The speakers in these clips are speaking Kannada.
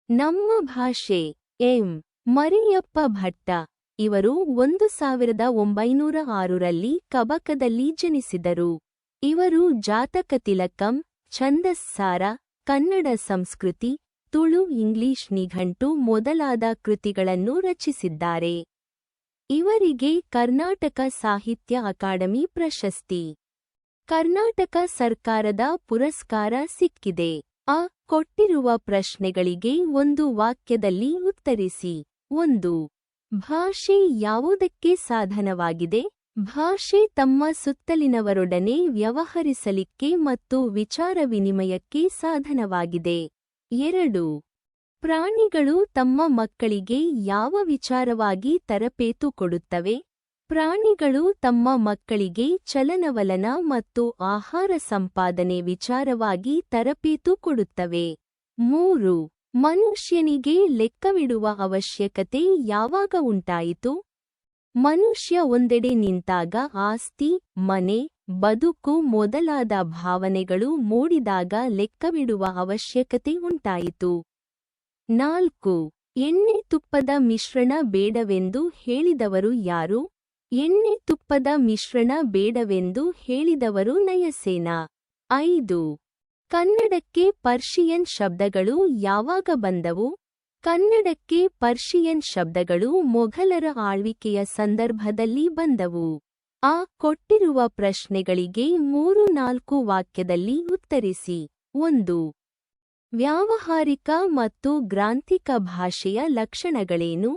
ನಮ್ಮ ಭಾಷೆ. ಎಂ. ಮರಿಯಪ್ಪ ಭಟ್ಟ. ಇವರು 1906ರಲ್ಲಿ ಕಬಕದಲ್ಲಿ ಜನಿಸಿದರು. ಇವರು ಜಾತಕತಿಲಕಂ, ಛಂದಸ್ಸಾರ, ಕನ್ನಡ ಸಂಸ್ಕೃತಿ, ತುಳು ಇಂಗ್ಲಿಷ್ ನಿಘಂಟು ಮೊದಲಾದ ಕೃತಿಗಳನ್ನು ರಚಿಸಿದ್ದಾರೆ. ಇವರಿಗೆ ಕರ್ನಾಟಕ ಸಾಹಿತ್ಯ ಅಕಾಡೆಮಿ ಪ್ರಶಸ್ತಿ, ಕರ್ನಾಟಕ ಸರ್ಕಾರದ ಪುರಸ್ಕಾರ ಸಿಕ್ಕಿದೆ. ಕೊಟ್ಟಿರುವ ಪ್ರಶ್ನೆಗಳಿಗೆ ಒಂದು ವಾಕ್ಯದಲ್ಲಿ ಉತ್ತರಿಸಿ. 1. ಭಾಷೆ ಯಾವುದಕ್ಕೆ ಸಾಧನವಾಗಿದೆ? ಭಾಷೆ ತಮ್ಮ ಸುತ್ತಲಿನವರೊಡನೆ ವ್ಯವಹರಿಸಲಿಕ್ಕೆ ಮತ್ತು ವಿಚಾರ ವಿನಿಮಯಕ್ಕೆ ಸಾಧನವಾಗಿದೆ. 2. ಪ್ರಾಣಿಗಳು ತಮ್ಮ ಮಕ್ಕಳಿಗೆ ಯಾವ ವಿಚಾರವಾಗಿ ತರಬೇತು ಕೊಡುತ್ತವೆ? ಪ್ರಾಣಿಗಳು ತಮ್ಮ ಮಕ್ಕಳಿಗೆ ಚಲನವಲನ ಮತ್ತು ಆಹಾರ ಸಂಪಾದನೆ ವಿಚಾರವಾಗಿ ತರಬೇತು ಕೊಡುತ್ತವೆ. 3. ಮನುಷ್ಯನಿಗೆ ಲೆಕ್ಕವಿಡುವ ಅವಶ್ಯಕತೆ ಯಾವಾಗ ಉಂಟಾಯಿತು? ಮನುಷ್ಯ ಒಂದೆಡೆ ನಿಂತಾಗ ಆಸ್ತಿ, ಮನೆ, ಬದುಕು ಮೊದಲಾದ ಭಾವನೆಗಳು ಮೂಡಿದಾಗ ಲೆಕ್ಕವಿಡುವ ಅವಶ್ಯಕತೆ ಉಂಟಾಯಿತು. 4. ಎಣ್ಣೆ ತುಪ್ಪದ ಮಿಶ್ರಣ ಬೇಡವೆಂದು ಹೇಳಿದವರು ಯಾರು? ಎಣ್ಣೆ ತುಪ್ಪದ ಮಿಶ್ರಣ ಬೇಡವೆಂದು ಹೇಳಿದವರು ನಯಸೇನ. 5. ಕನ್ನಡಕ್ಕೆ ಪರ್ಷಿಯನ್ ಶಬ್ದಗಳು ಯಾವಾಗ ಬಂದವು? ಕನ್ನಡಕ್ಕೆ ಪರ್ಷಿಯನ್ ಶಬ್ದಗಳು ಮೊಘಲರ ಆಳ್ವಿಕೆಯ ಸಂದರ್ಭದಲ್ಲಿ ಬಂದವು. ಕೊಟ್ಟಿರುವ ಪ್ರಶ್ನೆಗಳಿಗೆ 3-4 ವಾಕ್ಯದಲ್ಲಿ ಉತ್ತರಿಸಿ. 1. ವ್ಯಾವಹಾರಿಕ ಮತ್ತು ಗ್ರಾಂಥಿಕ ಭಾಷೆಯ ಲಕ್ಷಣಗಳೇನು?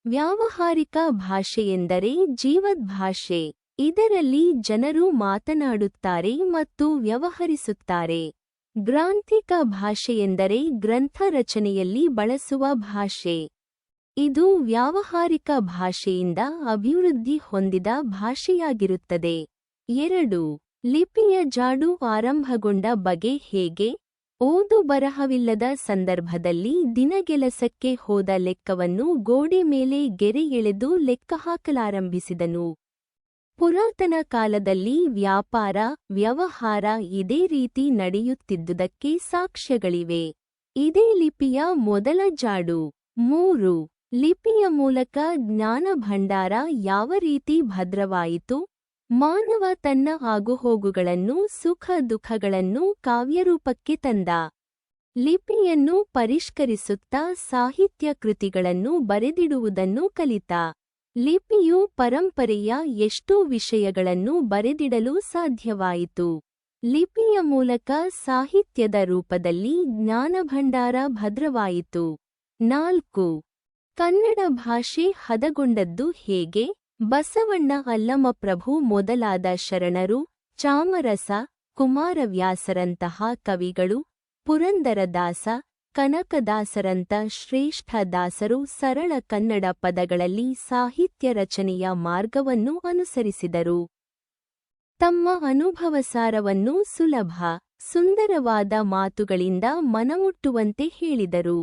ವ್ಯಾವಹಾರಿಕ ಭಾಷೆಯೆಂದರೆ ಜೀವದ್ಭಾಷೆ. ಇದರಲ್ಲಿ ಜನರು ಮಾತನಾಡುತ್ತಾರೆ ಮತ್ತು ವ್ಯವಹರಿಸುತ್ತಾರೆ. ಗ್ರಾಂಥಿಕ ಭಾಷೆಯೆಂದರೆ ಗ್ರಂಥ ರಚನೆಯಲ್ಲಿ ಬಳಸುವ ಭಾಷೆ. ಇದು ವ್ಯಾವಹಾರಿಕ ಭಾಷೆಯಿಂದ ಅಭಿವೃದ್ಧಿ ಹೊಂದಿದ ಭಾಷೆಯಾಗಿರುತ್ತದೆ. 2. ಲಿಪಿಯ ಜಾಡು ಆರಂಭಗೊಂಡ ಬಗೆ ಹೇಗೆ? ಓದು ಬರಹವಿಲ್ಲದ ಸಂದರ್ಭದಲ್ಲಿ ದಿನಗೆಲಸಕ್ಕೆ ಹೋದ ಲೆಕ್ಕವನ್ನು ಗೋಡೆ ಮೇಲೆ ಗೆರೆ ಎಳೆದು ಲೆಕ್ಕ ಹಾಕಲಾರಂಭಿಸಿದನು. ಪುರಾತನ ಕಾಲದಲ್ಲಿ ವ್ಯಾಪಾರ, ವ್ಯವಹಾರ ಇದೇ ರೀತಿ ನಡೆಯುತ್ತಿದ್ದುದಕ್ಕೆ ಸಾಕ್ಷ್ಯಗಳಿವೆ. ಇದೇ ಲಿಪಿಯ ಮೊದಲ ಜಾಡು. 3. ಲಿಪಿಯ ಮೂಲಕ ಜ್ಞಾನ ಭಂಡಾರ ಯಾವ ರೀತಿ ಭದ್ರವಾಯಿತು? ಮಾನವ ತನ್ನ ಆಗುಹೋಗುಗಳನ್ನು, ಸುಖ ದುಃಖಗಳನ್ನು ಕಾವ್ಯರೂಪಕ್ಕೆ ತಂದ. ಲಿಪಿಯನ್ನು ಪರಿಷ್ಕರಿಸುತ್ತಾ ಸಾಹಿತ್ಯ ಕೃತಿಗಳನ್ನು ಬರೆದಿಡುವುದನ್ನು ಕಲಿತ. ಲಿಪಿಯು ಪರಂಪರೆಯ ಎಷ್ಟೋ ವಿಷಯಗಳನ್ನು ಬರೆದಿಡಲು ಸಾಧ್ಯವಾಯಿತು. ಲಿಪಿಯ ಮೂಲಕ ಸಾಹಿತ್ಯದ ರೂಪದಲ್ಲಿ ಜ್ಞಾನಭಂಡಾರ ಭದ್ರವಾಯಿತು. 4. ಕನ್ನಡ ಭಾಷೆ ಹದಗೊಂಡದ್ದು ಹೇಗೆ? ಬಸವಣ್ಣ, ಅಲ್ಲಮಪ್ರಭು ಮೊದಲಾದ ಶರಣರು, ಚಾಮರಸ, ಕುಮಾರವ್ಯಾಸರಂತಹ ಕವಿಗಳು, ಪುರಂದರದಾಸ, ಕನಕದಾಸರಂಥ ಶ್ರೇಷ್ಠ ದಾಸರು ಸರಳ ಕನ್ನಡ ಪದಗಳಲ್ಲಿ ಸಾಹಿತ್ಯ ರಚನೆಯ ಮಾರ್ಗವನ್ನು ಅನುಸರಿಸಿದರು. ತಮ್ಮ ಅನುಭವಸಾರವನ್ನು ಸುಲಭ, ಸುಂದರವಾದ ಮಾತುಗಳಿಂದ ಮನಮುಟ್ಟುವಂತೆ ಹೇಳಿದರು.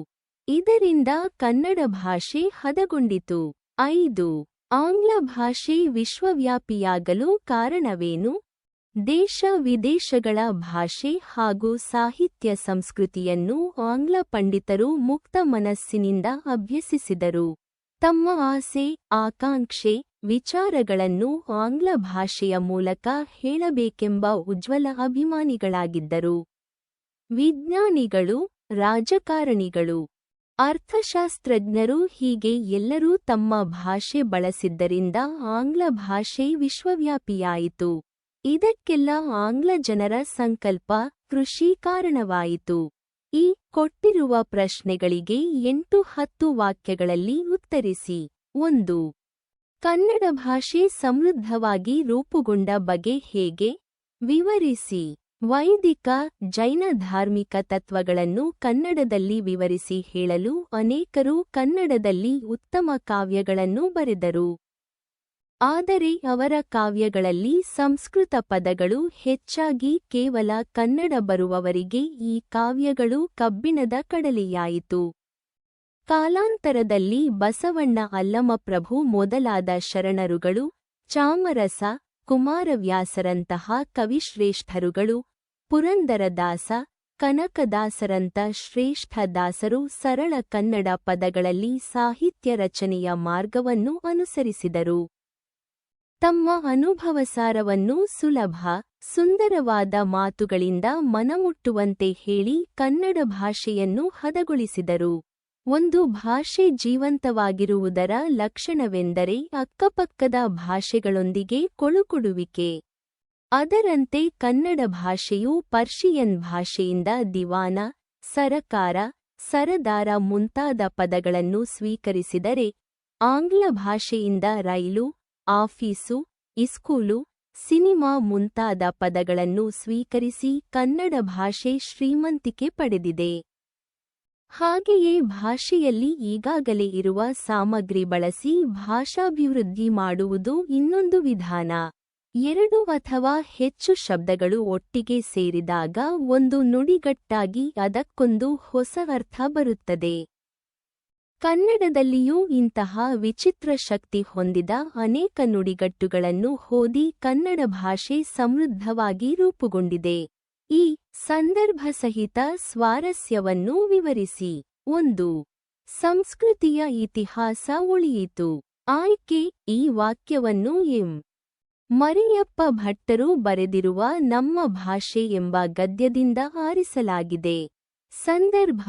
ಇದರಿಂದ ಕನ್ನಡ ಭಾಷೆ ಹದಗೊಂಡಿತು. 5. ಆಂಗ್ಲ ಭಾಷೆ ವಿಶ್ವವ್ಯಾಪಿಯಾಗಲು ಕಾರಣವೇನು? ದೇಶ ವಿದೇಶಗಳ ಭಾಷೆ ಹಾಗೂ ಸಾಹಿತ್ಯ ಸಂಸ್ಕೃತಿಯನ್ನು ಆಂಗ್ಲ ಪಂಡಿತರು ಮುಕ್ತ ಮನಸ್ಸಿನಿಂದ ಅಭ್ಯಸಿಸಿದರು. ತಮ್ಮ ಆಸೆ, ಆಕಾಂಕ್ಷೆ, ವಿಚಾರಗಳನ್ನು ಆಂಗ್ಲ ಭಾಷೆಯ ಮೂಲಕ ಹೇಳಬೇಕೆಂಬ ಉಜ್ವಲ ಅಭಿಮಾನಿಗಳಾಗಿದ್ದರು. ವಿಜ್ಞಾನಿಗಳು, ರಾಜಕಾರಣಿಗಳು, ಅರ್ಥಶಾಸ್ತ್ರಜ್ಞರು ಹೀಗೆ ಎಲ್ಲರೂ ತಮ್ಮ ಭಾಷೆ ಬಳಸಿದ್ದರಿಂದ ಆಂಗ್ಲ ಭಾಷೆ ವಿಶ್ವವ್ಯಾಪಿಯಾಯಿತು. ಇದಕ್ಕೆಲ್ಲ ಆಂಗ್ಲ ಜನರ ಸಂಕಲ್ಪ, ಕೃಷಿ ಕಾರಣವಾಯಿತು. ಈ ಕೊಟ್ಟಿರುವ ಪ್ರಶ್ನೆಗಳಿಗೆ 8-10 ವಾಕ್ಯಗಳಲ್ಲಿ ಉತ್ತರಿಸಿ. 1. ಕನ್ನಡ ಭಾಷೆ ಸಮೃದ್ಧವಾಗಿ ರೂಪುಗೊಂಡ ಬಗೆ ಹೇಗೆ? ವಿವರಿಸಿ. ವೈದಿಕ, ಜೈನ ಧಾರ್ಮಿಕ ತತ್ವಗಳನ್ನು ಕನ್ನಡದಲ್ಲಿ ವಿವರಿಸಿ ಹೇಳಲು ಅನೇಕರು ಕನ್ನಡದಲ್ಲಿ ಉತ್ತಮ ಕಾವ್ಯಗಳನ್ನು ಬರೆದರು. ಆದರೆ ಅವರ ಕಾವ್ಯಗಳಲ್ಲಿ ಸಂಸ್ಕೃತ ಪದಗಳು ಹೆಚ್ಚಾಗಿ ಕೇವಲ ಕನ್ನಡ ಬರುವವರಿಗೆ ಈ ಕಾವ್ಯಗಳು ಕಬ್ಬಿಣದ ಕಡಲೆಯಾಯಿತು. ಕಾಲಾಂತರದಲ್ಲಿ ಬಸವಣ್ಣ, ಅಲ್ಲಮಪ್ರಭು ಮೊದಲಾದ ಶರಣರುಗಳು, ಚಾಮರಸ, ಕುಮಾರವ್ಯಾಸರಂತಹ ಕವಿಶ್ರೇಷ್ಠರುಗಳು, ಪುರಂದರದಾಸ, ಕನಕದಾಸರಂಥ ಶ್ರೇಷ್ಠ ದಾಸರು ಸರಳ ಕನ್ನಡ ಪದಗಳಲ್ಲಿ ಸಾಹಿತ್ಯ ರಚನೆಯ ಮಾರ್ಗವನ್ನು ಅನುಸರಿಸಿದರು. ತಮ್ಮ ಅನುಭವಸಾರವನ್ನು ಸುಲಭ, ಸುಂದರವಾದ ಮಾತುಗಳಿಂದ ಮನಮುಟ್ಟುವಂತೆ ಹೇಳಿ ಕನ್ನಡ ಭಾಷೆಯನ್ನು ಹದಗೊಳಿಸಿದರು. ಒಂದು ಭಾಷೆ ಜೀವಂತವಾಗಿರುವುದರ ಲಕ್ಷಣವೆಂದರೆ ಅಕ್ಕಪಕ್ಕದ ಭಾಷೆಗಳೊಂದಿಗೆ ಕೊಳುಕುಡುವಿಕೆ. ಅದರಂತೆ ಕನ್ನಡ ಭಾಷೆಯು ಪರ್ಷಿಯನ್ ಭಾಷೆಯಿಂದ ದಿವಾನ, ಸರಕಾರ, ಸರದಾರ ಮುಂತಾದ ಪದಗಳನ್ನು ಸ್ವೀಕರಿಸಿದರೆ, ಆಂಗ್ಲ ಭಾಷೆಯಿಂದ ರೈಲು, ಆಫೀಸು, ಇಸ್ಕೂಲು, ಸಿನಿಮಾ ಮುಂತಾದ ಪದಗಳನ್ನು ಸ್ವೀಕರಿಸಿ ಕನ್ನಡ ಭಾಷೆ ಶ್ರೀಮಂತಿಕೆ ಪಡೆದಿದೆ. ಹಾಗೆಯೇ ಭಾಷೆಯಲ್ಲಿ ಈಗಾಗಲೇ ಇರುವ ಸಾಮಗ್ರಿ ಬಳಸಿ ಭಾಷಾಭಿವೃದ್ಧಿ ಮಾಡುವುದು ಇನ್ನೊಂದು ವಿಧಾನ. ಎರಡು ಅಥವಾ ಹೆಚ್ಚು ಶಬ್ದಗಳು ಒಟ್ಟಿಗೆ ಸೇರಿದಾಗ ಒಂದು ನುಡಿಗಟ್ಟಾಗಿ ಅದಕ್ಕೊಂದು ಹೊಸ ಅರ್ಥ ಬರುತ್ತದೆ. ಕನ್ನಡದಲ್ಲಿಯೂ ಇಂತಹ ವಿಚಿತ್ರ ಶಕ್ತಿ ಹೊಂದಿದ ಅನೇಕ ನುಡಿಗಟ್ಟುಗಳನ್ನು ಓದಿ ಕನ್ನಡ ಭಾಷೆ ಸಮೃದ್ಧವಾಗಿ ರೂಪುಗೊಂಡಿದೆ. ಈ ಸಂದರ್ಭಸಹಿತ ಸ್ವಾರಸ್ಯವನ್ನು ವಿವರಿಸಿ. 1. ಸಂಸ್ಕೃತಿಯ ಇತಿಹಾಸ ಉಳಿಯಿತು. ಆಯ್ಕೆ: ಈ ವಾಕ್ಯವನ್ನು ಎಂ. ಮರಿಯಪ್ಪ ಭಟ್ಟರು ಬರೆದಿರುವ ನಮ್ಮ ಭಾಷೆ ಎಂಬ ಗದ್ಯದಿಂದ ಆರಿಸಲಾಗಿದೆ. ಸಂದರ್ಭ: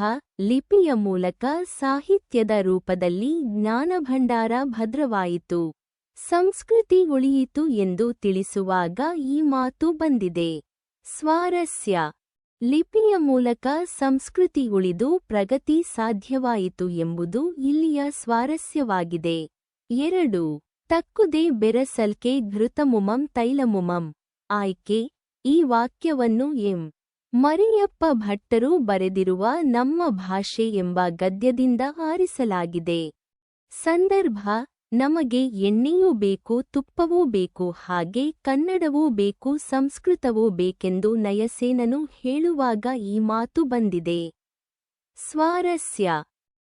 ಲಿಪಿಯ ಮೂಲಕ ಸಾಹಿತ್ಯದ ರೂಪದಲ್ಲಿ ಜ್ಞಾನಭಂಡಾರ ಭದ್ರವಾಯಿತು. ಸಂಸ್ಕೃತಿ ಉಳಿಯಿತು ಎಂದು ತಿಳಿಸುವಾಗ ಈ ಮಾತು ಬಂದಿದೆ. ಸ್ವಾರಸ್ಯ: ಲಿಪಿಯ ಮೂಲಕ ಸಂಸ್ಕೃತಿ ಉಳಿದು ಪ್ರಗತಿ ಸಾಧ್ಯವಾಯಿತು ಎಂಬುದು ಇಲ್ಲಿಯ ಸ್ವಾರಸ್ಯವಾಗಿದೆ. 2. ತಕ್ಕುದೇ ಬೆರಸಲ್ಕೆ ಘೃತಮುಮಂ ತೈಲಮುಮಂ. ಆಯ್ಕೆ: ಈ ವಾಕ್ಯವನ್ನು ಎಂ. ಮರಿಯಪ್ಪ ಭಟ್ಟರು ಬರೆದಿರುವ ನಮ್ಮ ಭಾಷೆ ಎಂಬ ಗದ್ಯದಿಂದ ಆರಿಸಲಾಗಿದೆ. ಸಂದರ್ಭ: ನಮಗೆ ಎಣ್ಣೆಯೂ ಬೇಕು, ತುಪ್ಪವೂ ಬೇಕು, ಹಾಗೆ ಕನ್ನಡವೂ ಬೇಕು, ಸಂಸ್ಕೃತವೂ ಬೇಕೆಂದು ನಯಸೇನನು ಹೇಳುವಾಗ ಈ ಮಾತು ಬಂದಿದೆ. ಸ್ವಾರಸ್ಯ: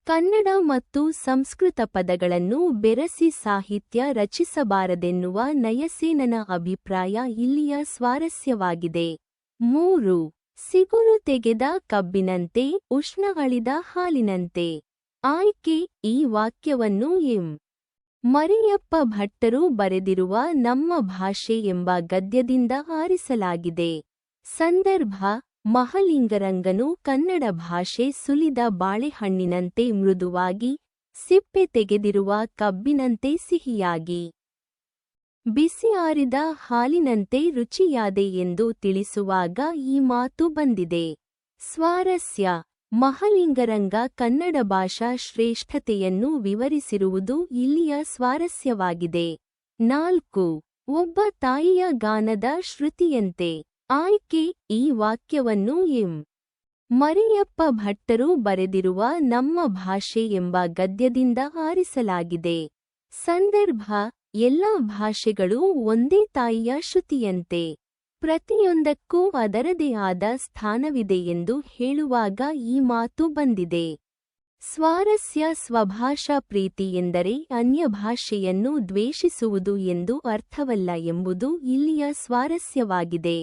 ಕನ್ನಡ ಮತ್ತು ಸಂಸ್ಕೃತ ಪದಗಳನ್ನು ಬೆರೆಸಿ ಸಾಹಿತ್ಯ ರಚಿಸಬಾರದೆನ್ನುವ ನಯಸೇನನ ಅಭಿಪ್ರಾಯ ಇಲ್ಲಿಯ ಸ್ವಾರಸ್ಯವಾಗಿದೆ. 3. ಸಿಗುರು ತೆಗೆದ ಕಬ್ಬಿನಂತೆ, ಉಷ್ಣ ಅಳಿದ ಹಾಲಿನಂತೆ. ಆಯ್ಕೆ: ಈ ವಾಕ್ಯವನ್ನು ಎಂ. ಮರಿಯಪ್ಪ ಭಟ್ಟರು ಬರೆದಿರುವ ನಮ್ಮ ಭಾಷೆ ಎಂಬ ಗದ್ಯದಿಂದ ಆರಿಸಲಾಗಿದೆ. ಸಂದರ್ಭ: ಮಹಲಿಂಗರಂಗನು ಕನ್ನಡ ಭಾಷೆ ಸುಲಿದ ಬಾಳೆಹಣ್ಣಿನಂತೆ ಮೃದುವಾಗಿ, ಸಿಪ್ಪೆ ತೆಗೆದಿರುವ ಕಬ್ಬಿನಂತೆ ಸಿಹಿಯಾಗಿ, ಬಿಸಿ ಆರಿದ ಹಾಲಿನಂತೆ ರುಚಿಯಾದೆ ಎಂದು ತಿಳಿಸುವಾಗ ಈ ಮಾತು ಬಂದಿದೆ. ಸ್ವಾರಸ್ಯ: ಮಹಲಿಂಗರಂಗ ಕನ್ನಡ ಭಾಷಾ ಶ್ರೇಷ್ಠತೆಯನ್ನು ವಿವರಿಸಿರುವುದು ಇಲ್ಲಿಯ ಸ್ವಾರಸ್ಯವಾಗಿದೆ. 4. ಒಬ್ಬ ತಾಯಿಯ ಗಾನದ ಶ್ರುತಿಯಂತೆ. ಆಯ್ಕೆ: ಈ ವಾಕ್ಯವನ್ನು ಎಂ. ಮರಿಯಪ್ಪ ಭಟ್ಟರು ಬರೆದಿರುವ ನಮ್ಮ ಭಾಷೆ ಎಂಬ ಗದ್ಯದಿಂದ ಆರಿಸಲಾಗಿದೆ. ಸಂದರ್ಭ: ಎಲ್ಲ ಭಾಷೆಗಳೂ ಒಂದೇ ತಾಯಿಯ ಶ್ರುತಿಯಂತೆ. ಪ್ರತಿಯೊಂದಕ್ಕೂ ಅದರದೇ ಆದ ಸ್ಥಾನವಿದೆ ಎಂದು ಹೇಳುವಾಗ ಈ ಮಾತು ಬಂದಿದೆ. ಸ್ವಾರಸ್ಯ: ಸ್ವಭಾಷಾ ಪ್ರೀತಿ ಎಂದರೆ ಅನ್ಯ ಭಾಷೆಯನ್ನು ದ್ವೇಷಿಸುವುದು ಎಂದು ಅರ್ಥವಲ್ಲ ಎಂಬುದು ಇಲ್ಲಿಯ ಸ್ವಾರಸ್ಯವಾಗಿದೆ.